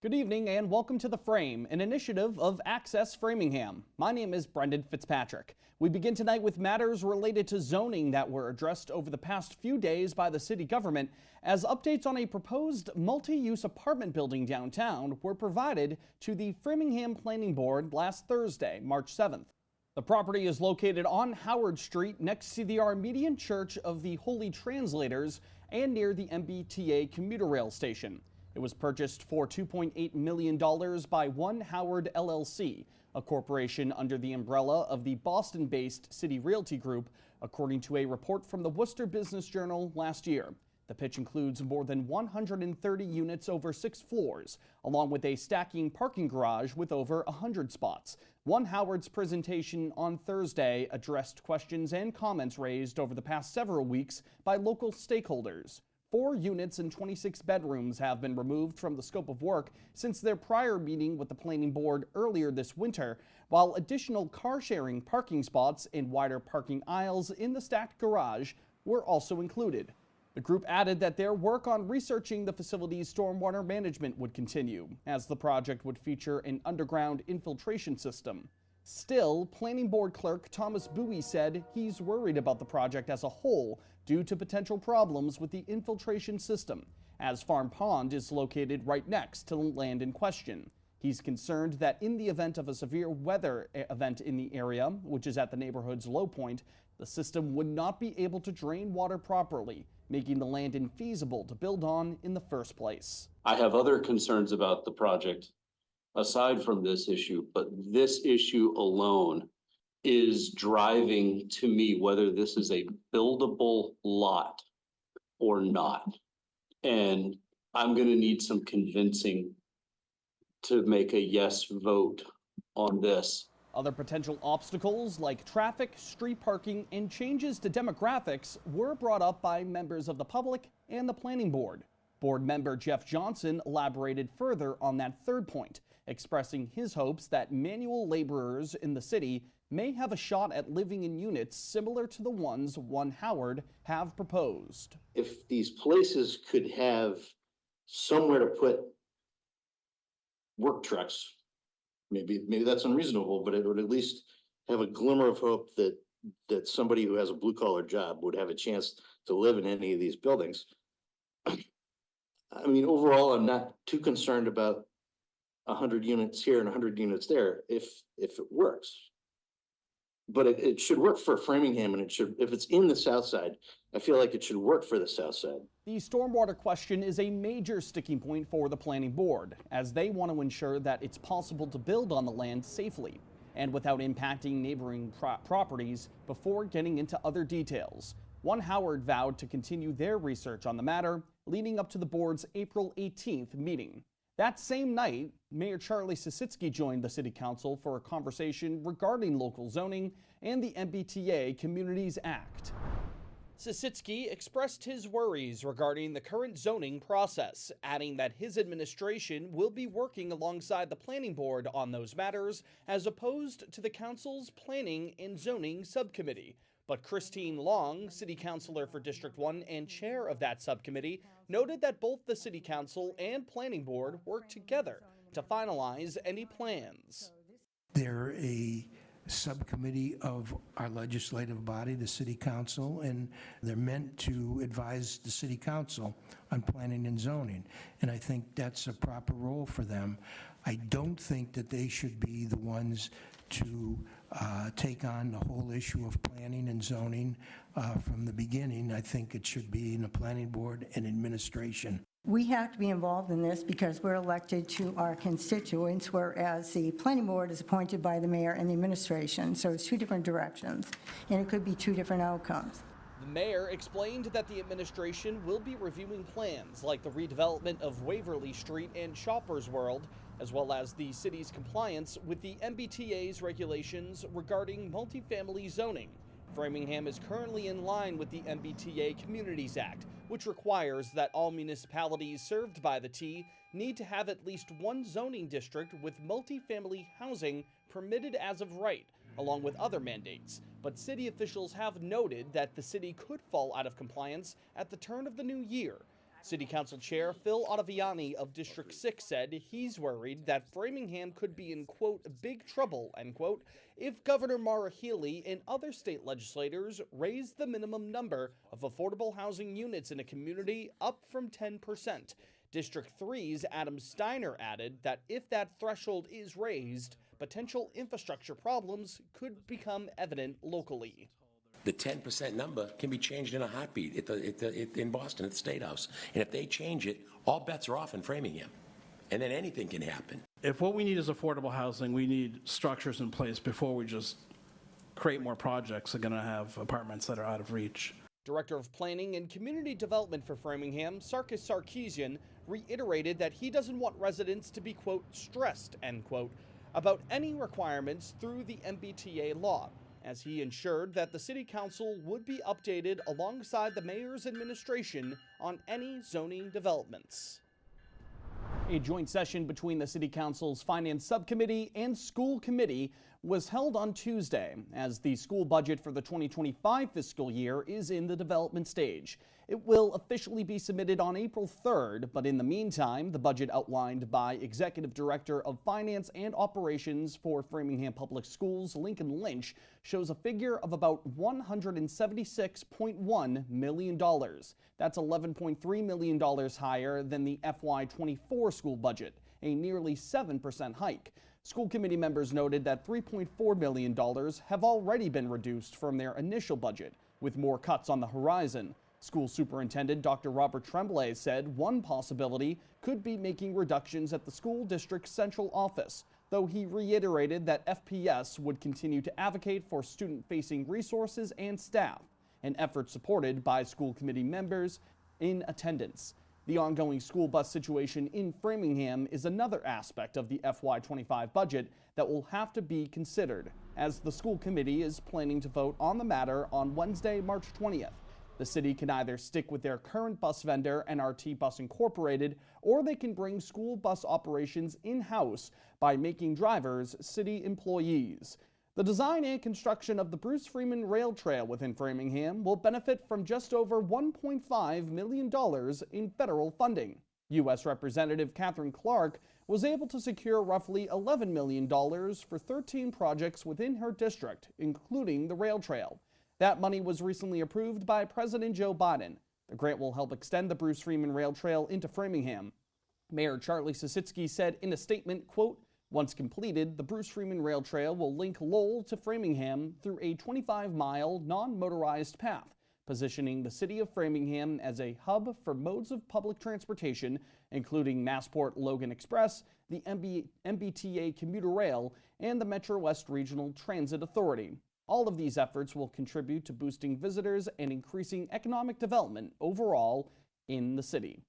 Good evening and welcome to The Frame, an initiative of Access Framingham. My name is Brendan Fitzpatrick. We begin tonight with matters related to zoning that were addressed over the past few days by the city government as updates on a proposed multi-use apartment building downtown were provided to the Framingham Planning Board last Thursday, March 7th. The property is located on Howard Street next to the Armenian Church of the Holy Translators and near the MBTA commuter rail station. It was purchased for $2.8 million by One Howard LLC, a corporation under the umbrella of the Boston-based City Realty Group, according to a report from the Worcester Business Journal last year. The pitch includes more than 130 units over 6 floors, along with a stacking parking garage with over 100 spots. One Howard's presentation on Thursday addressed questions and comments raised over the past several weeks by local stakeholders. 4 units and 26 bedrooms have been removed from the scope of work since their prior meeting with the planning board earlier this winter, while additional car-sharing parking spots and wider parking aisles in the stacked garage were also included. The group added that their work on researching the facility's stormwater management would continue, as the project would feature an underground infiltration system. Still, Planning Board Clerk Thomas Bowie said he's worried about the project as a whole due to potential problems with the infiltration system, as Farm Pond is located right next to the land in question. He's concerned that in the event of a severe weather event in the area, which is at the neighborhood's low point, the system would not be able to drain water properly, making the land infeasible to build on in the first place. I have other concerns about the project aside from this issue, but this issue alone is driving to me whether this is a buildable lot or not. And I'm going to need some convincing to make a yes vote on this. Other potential obstacles like traffic, street parking, and changes to demographics were brought up by members of the public and the planning board. Board member Jeff Johnson elaborated further on that third point, expressing his hopes that manual laborers in the city may have a shot at living in units similar to the ones One Howard have proposed. If these places could have somewhere to put work trucks, maybe that's unreasonable, but it would at least have a glimmer of hope that somebody who has a blue collar job would have a chance to live in any of these buildings. I mean, overall, I'm not too concerned about 100 units here and 100 units there if it works. But it should work for Framingham, and it should, if it's in the South Side, I feel like it should work for the South Side. The stormwater question is a major sticking point for the planning board, as they want to ensure that it's possible to build on the land safely and without impacting neighboring properties before getting into other details. One Howard vowed to continue their research on the matter leading up to the board's April 18th meeting. That same night, Mayor Charlie Sisitsky joined the City Council for a conversation regarding local zoning and the MBTA Communities Act. Sisitsky expressed his worries regarding the current zoning process, adding that his administration will be working alongside the Planning Board on those matters as opposed to the Council's Planning and Zoning Subcommittee. But Christine Long, City Councilor for District 1 and chair of that subcommittee, noted that both the City Council and Planning Board work together to finalize any plans. They're a subcommittee of our legislative body, the City Council, and they're meant to advise the City Council on planning and zoning. And I think that's a proper role for them. I don't think that they should be the ones to take on the whole issue of planning and zoning from the beginning. I think it should be in the planning board and administration. We have to be involved in this because we're elected to our constituents, whereas the planning board is appointed by the mayor and the administration. So it's 2 different directions, and it could be 2 different outcomes. The mayor explained that the administration will be reviewing plans like the redevelopment of Waverly Street and Shoppers World, as well as the city's compliance with the MBTA's regulations regarding multifamily zoning. Framingham is currently in line with the MBTA Communities Act, which requires that all municipalities served by the T need to have at least 1 zoning district with multifamily housing permitted as of right, along with other mandates. But city officials have noted that the city could fall out of compliance at the turn of the new year. City Council Chair Phil Ottaviani of District 6 said he's worried that Framingham could be in, quote, big trouble, end quote, if Governor Maura Healey and other state legislators raise the minimum number of affordable housing units in a community up from 10%. District 3's Adam Steiner added that if that threshold is raised, potential infrastructure problems could become evident locally. The 10% number can be changed in a heartbeat in Boston at the State House. And if they change it, all bets are off in Framingham. And then anything can happen. If what we need is affordable housing, we need structures in place before we just create more projects that are going to have apartments that are out of reach. Director of Planning and Community Development for Framingham, Sarkis Sarkeesian, reiterated that he doesn't want residents to be, quote, stressed, end quote, about any requirements through the MBTA law, as he ensured that the City Council would be updated alongside the Mayor's administration on any zoning developments. A joint session between the City Council's Finance Subcommittee and School Committee was held on Tuesday, as the school budget for the 2025 fiscal year is in the development stage. It will officially be submitted on April 3rd, but in the meantime, the budget outlined by Executive Director of Finance and Operations for Framingham Public Schools, Lincoln Lynch, shows a figure of about $176.1 million. That's $11.3 million higher than the FY24 school budget, a nearly 7% hike. School committee members noted that $3.4 million have already been reduced from their initial budget, with more cuts on the horizon. School Superintendent Dr. Robert Tremblay said one possibility could be making reductions at the school district's central office, though he reiterated that FPS would continue to advocate for student-facing resources and staff, an effort supported by school committee members in attendance. The ongoing school bus situation in Framingham is another aspect of the FY25 budget that will have to be considered, as the school committee is planning to vote on the matter on Wednesday, March 20th. The city can either stick with their current bus vendor, NRT Bus Incorporated, or they can bring school bus operations in-house by making drivers city employees. The design and construction of the Bruce Freeman Rail Trail within Framingham will benefit from just over $1.5 million in federal funding. U.S. Representative Catherine Clark was able to secure roughly $11 million for 13 projects within her district, including the rail trail. That money was recently approved by President Joe Biden. The grant will help extend the Bruce Freeman Rail Trail into Framingham. Mayor Charlie Sositsky said in a statement, quote, once completed, the Bruce Freeman Rail Trail will link Lowell to Framingham through a 25-mile non-motorized path, positioning the city of Framingham as a hub for modes of public transportation, including Massport Logan Express, the MBTA commuter rail, and the Metro West Regional Transit Authority. All of these efforts will contribute to boosting visitors and increasing economic development overall in the city.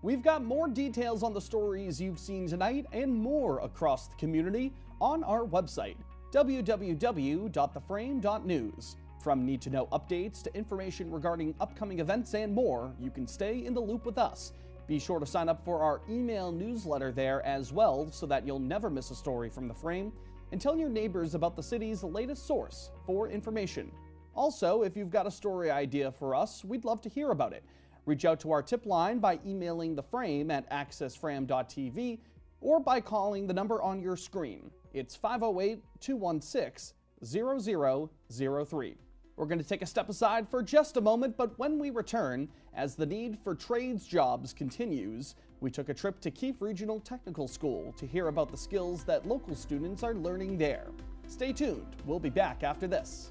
We've got more details on the stories you've seen tonight and more across the community on our website, www.theframe.news. From need-to-know updates to information regarding upcoming events and more, you can stay in the loop with us. Be sure to sign up for our email newsletter there as well so that you'll never miss a story from The Frame. And tell your neighbors about the city's latest source for information. Also, if you've got a story idea for us, we'd love to hear about it. Reach out to our tip line by emailing The Frame at accessfram.tv or by calling the number on your screen. It's 508-216-0003. We're going to take a step aside for just a moment, but when we return, as the need for trades jobs continues, we took a trip to Keefe Regional Technical School to hear about the skills that local students are learning there. Stay tuned. We'll be back after this.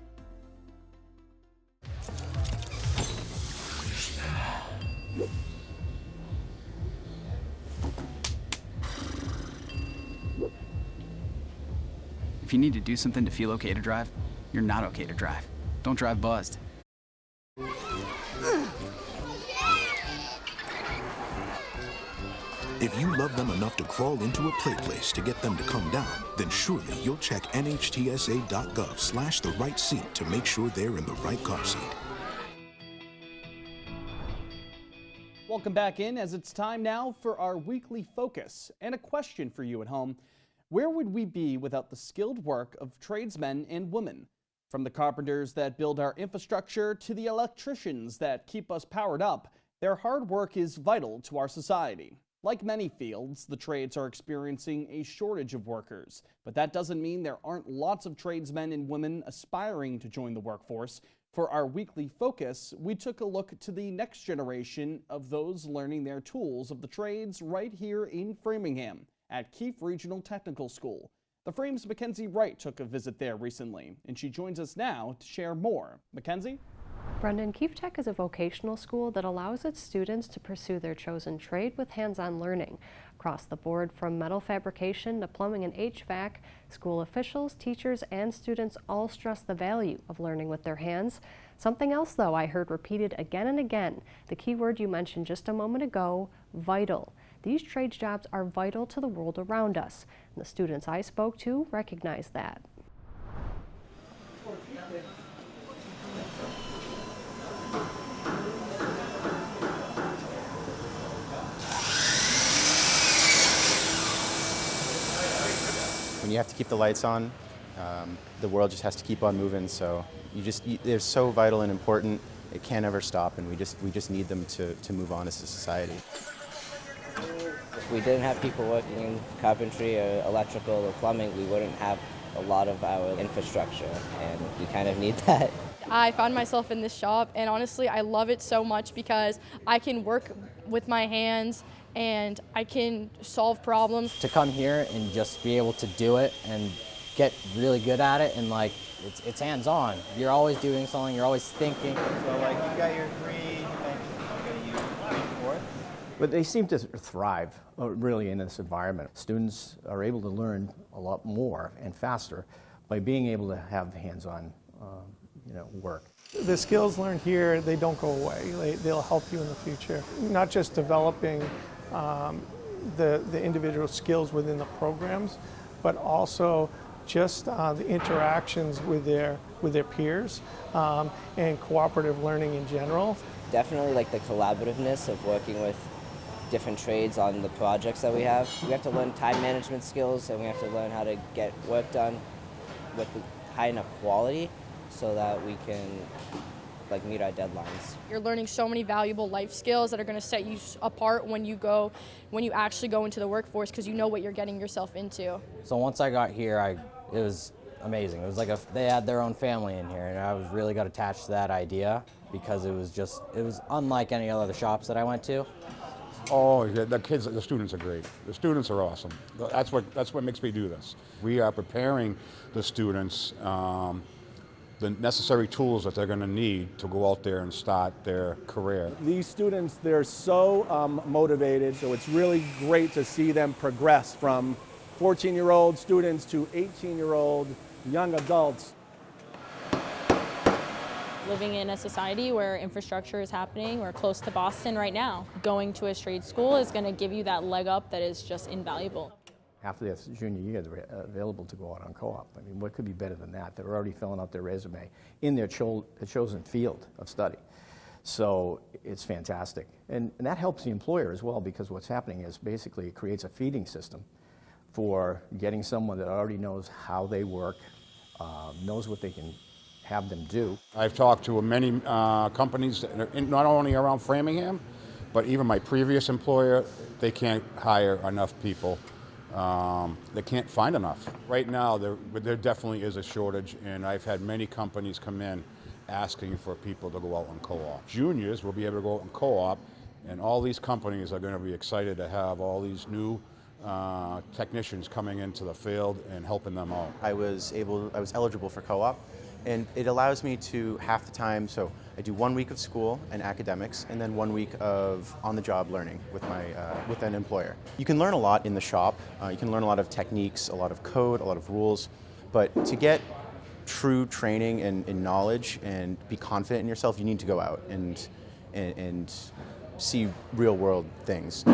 If you need to do something to feel okay to drive, you're not okay to drive. Don't drive buzzed. If you love them enough to crawl into a play place to get them to come down, then surely you'll check nhtsa.gov/the right seat to make sure they're in the right car seat. Welcome back in, as it's time now for our weekly focus and a question for you at home. Where would we be without the skilled work of tradesmen and women? From the carpenters that build our infrastructure to the electricians that keep us powered up, Their hard work is vital to our society. Like many fields, the trades are experiencing a shortage of workers, but that doesn't mean there aren't lots of tradesmen and women aspiring to join the workforce. For our weekly focus, we took a look to the next generation of those learning their tools of the trades right here in Framingham at Keefe Regional Technical School. The Frame's Mackenzie Wright took a visit there recently, and she joins us now to share more. Mackenzie? Brendan, Keefe Tech is a vocational school that allows its students to pursue their chosen trade with hands-on learning. Across the board, from metal fabrication to plumbing and HVAC, school officials, teachers, and students all stress the value of learning with their hands. Something else, though, I heard repeated again and again, the key word you mentioned just a moment ago, vital. These trade jobs are vital to the world around us, and the students I spoke to recognize that. When you have to keep the lights on, the world just has to keep on moving. So they're so vital and important. It can't ever stop, and we just need them to move on as a society. If we didn't have people working in carpentry or electrical or plumbing, we wouldn't have a lot of our infrastructure, and we kind of need that. I found myself in this shop, and honestly, I love it so much because I can work with my hands and I can solve problems. To come here and just be able to do it and get really good at it, and like it's hands-on. You're always doing something, you're always thinking. So like you got your 3, you use 3/4. But they seem to thrive really in this environment. Students are able to learn a lot more and faster by being able to have hands-on work. The skills learned here, they don't go away. They'll help you in the future. Not just developing the individual skills within the programs, but also just the interactions with their peers and cooperative learning in general. Definitely like the collaborativeness of working with different trades on the projects that we have. We have to learn time management skills, and we have to learn how to get work done with high enough quality so that we can meet our deadlines. You're learning so many valuable life skills that are going to set you apart when you actually go into the workforce, because you know what you're getting yourself into. So once I got here, it was amazing. It was like they had their own family in here, and I was really got attached to that idea because it was unlike any other shops that I went to. Oh, yeah, the students are great. The students are awesome. That's what makes me do this. We are preparing the students the necessary tools that they're going to need to go out there and start their career. These students, they're so motivated, so it's really great to see them progress from 14-year-old students to 18-year-old young adults. Living in a society where infrastructure is happening, we're close to Boston right now. Going to a trade school is going to give you that leg up that is just invaluable. After their junior year, they're available to go out on co-op. I mean, what could be better than that? They're already filling out their resume in their chosen field of study. So it's fantastic. And that helps the employer as well, because what's happening is basically it creates a feeding system for getting someone that already knows how they work, knows what they can have them do. I've talked to many companies that are not only around Framingham, but even my previous employer, they can't hire enough people. They can't find enough. Right now, there definitely is a shortage, and I've had many companies come in asking for people to go out on co-op. Juniors will be able to go out on co-op, and all these companies are going to be excited to have all these new technicians coming into the field and helping them out. I was eligible for co-op, and it allows me to half the time, so I do 1 week of school and academics, and then 1 week of on-the-job learning with an employer. You can learn a lot in the shop. You can learn a lot of techniques, a lot of code, a lot of rules, but to get true training and knowledge and be confident in yourself, you need to go out and see real-world things,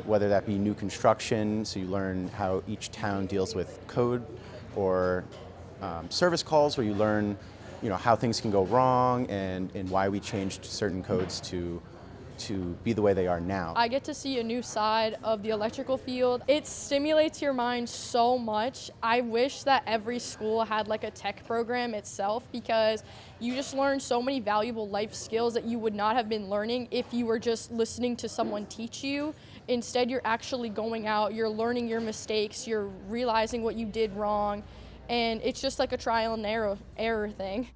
whether that be new construction, so you learn how each town deals with code, or service calls, where you learn how things can go wrong and why we changed certain codes to to be the way they are now. I get to see a new side of the electrical field. It stimulates your mind so much. I wish that every school had like a tech program itself, because you just learn so many valuable life skills that you would not have been learning if you were just listening to someone teach you. Instead, you're actually going out, you're learning your mistakes, you're realizing what you did wrong, and it's just like a trial and error thing.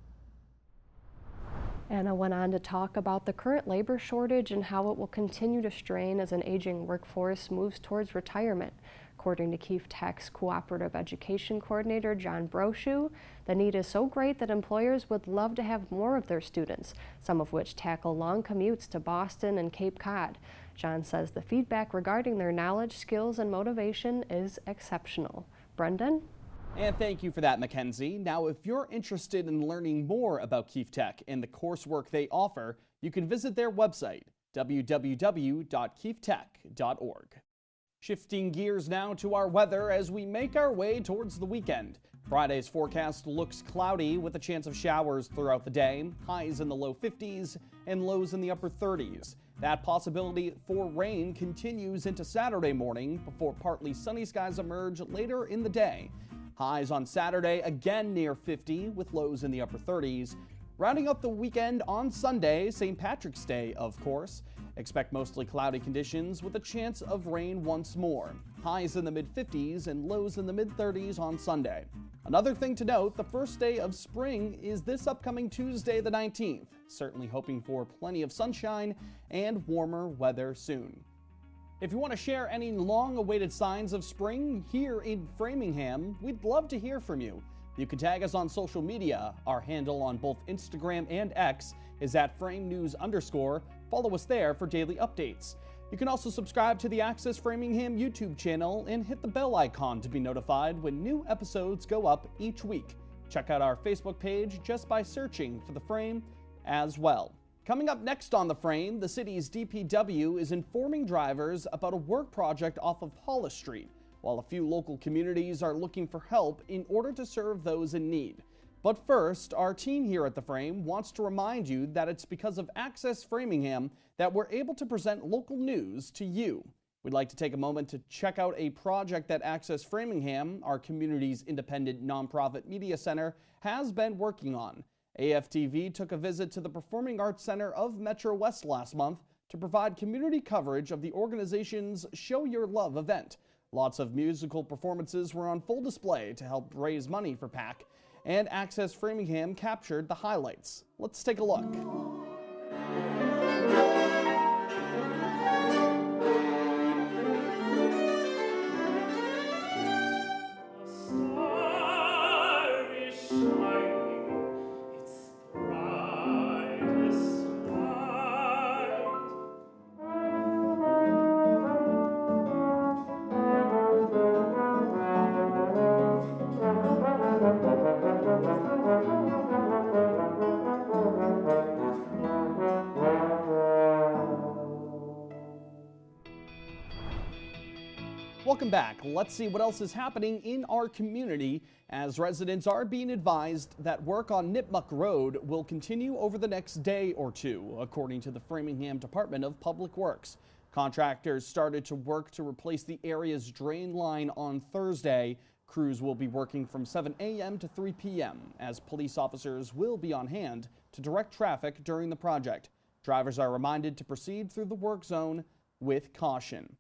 Anna went on to talk about the current labor shortage and how it will continue to strain as an aging workforce moves towards retirement. According to Keefe Tech's Cooperative Education Coordinator, John Brochu, the need is so great that employers would love to have more of their students, some of which tackle long commutes to Boston and Cape Cod. John says the feedback regarding their knowledge, skills, and motivation is exceptional. Brendan? And thank you for that, Mackenzie. Now, if you're interested in learning more about Keefe Tech and the coursework they offer, you can visit their website, www.keefetech.org. Shifting gears now to our weather as we make our way towards the weekend. Friday's forecast looks cloudy with a chance of showers throughout the day, highs in the low 50s and lows in the upper 30s. That possibility for rain continues into Saturday morning before partly sunny skies emerge later in the day. Highs on Saturday again near 50 with lows in the upper 30s. Rounding up the weekend on Sunday, St. Patrick's Day, of course. Expect mostly cloudy conditions with a chance of rain once more. Highs in the mid-50s and lows in the mid-30s on Sunday. Another thing to note, the first day of spring is this upcoming Tuesday the 19th. Certainly hoping for plenty of sunshine and warmer weather soon. If you want to share any long-awaited signs of spring here in Framingham, we'd love to hear from you. You can tag us on social media. Our handle on both Instagram and X is @FrameNews_. Follow us there for daily updates. You can also subscribe to the Access Framingham YouTube channel and hit the bell icon to be notified when new episodes go up each week. Check out our Facebook page just by searching for The Frame as well. Coming up next on The Frame, the city's DPW is informing drivers about a work project off of Hollis Street, while a few local communities are looking for help in order to serve those in need. But first, our team here at The Frame wants to remind you that it's because of Access Framingham that we're able to present local news to you. We'd like to take a moment to check out a project that Access Framingham, our community's independent nonprofit media center, has been working on. AFTV took a visit to the Performing Arts Center of Metro West last month to provide community coverage of the organization's Show Your Love event. Lots of musical performances were on full display to help raise money for PAC, and Access Framingham captured the highlights. Let's take a look. Welcome back. Let's see what else is happening in our community as residents are being advised that work on Nipmuc Road will continue over the next day or two, according to the Framingham Department of Public Works. Contractors started to work to replace the area's drain line on Thursday. Crews will be working from 7 a.m. to 3 p.m. as police officers will be on hand to direct traffic during the project. Drivers are reminded to proceed through the work zone with caution.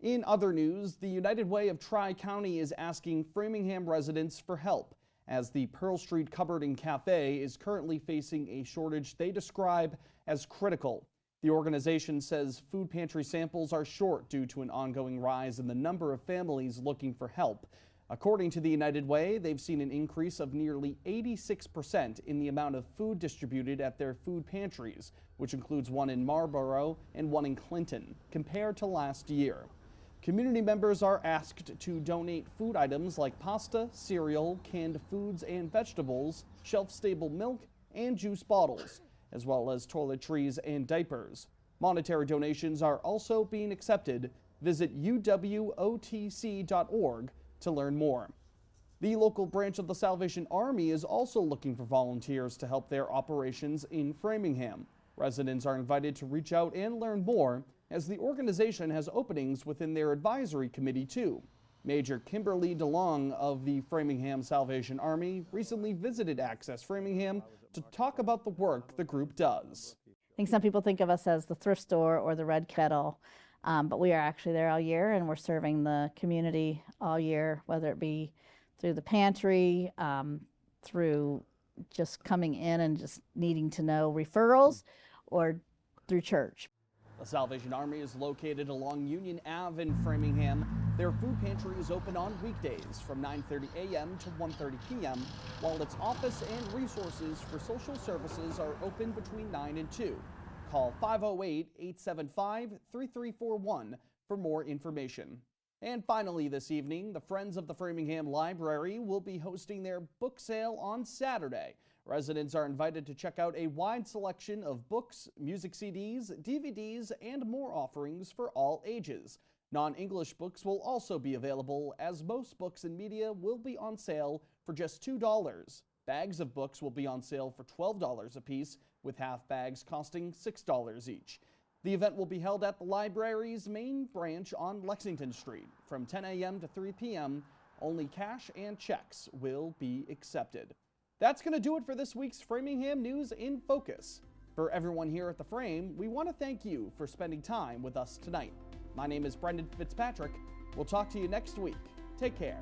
In other news, the United Way of Tri-County is asking Framingham residents for help as the Pearl Street Cupboard and Cafe is currently facing a shortage they describe as critical. The organization says food pantry samples are short due to an ongoing rise in the number of families looking for help. According to the United Way, they've seen an increase of nearly 86% in the amount of food distributed at their food pantries, which includes one in Marlborough and one in Clinton, compared to last year. Community members are asked to donate food items like pasta, cereal, canned foods and vegetables, shelf-stable milk, and juice bottles, as well as toiletries and diapers. Monetary donations are also being accepted. Visit uwotc.org to learn more. The local branch of the Salvation Army is also looking for volunteers to help their operations in Framingham. Residents are invited to reach out and learn more, as the organization has openings within their advisory committee too. Major Kimberly DeLong of the Framingham Salvation Army recently visited Access Framingham to talk about the work the group does. I think some people think of us as the thrift store or the Red Kettle, but we are actually there all year, and we're serving the community all year, whether it be through the pantry, through just coming in and just needing to know referrals, or through church. The Salvation Army is located along Union Ave in Framingham. Their food pantry is open on weekdays from 9:30 a.m. to 1:30 p.m., while its office and resources for social services are open between 9 and 2. Call 508-875-3341 for more information. And finally this evening, the Friends of the Framingham Library will be hosting their book sale on Saturday. Residents are invited to check out a wide selection of books, music CDs, DVDs, and more offerings for all ages. Non-English books will also be available, as most books and media will be on sale for just $2. Bags of books will be on sale for $12 a piece, with half bags costing $6 each. The event will be held at the library's main branch on Lexington Street from 10 a.m. to 3 p.m. Only cash and checks will be accepted. That's going to do it for this week's Framingham News in Focus. For everyone here at The Frame, we want to thank you for spending time with us tonight. My name is Brendan Fitzpatrick. We'll talk to you next week. Take care.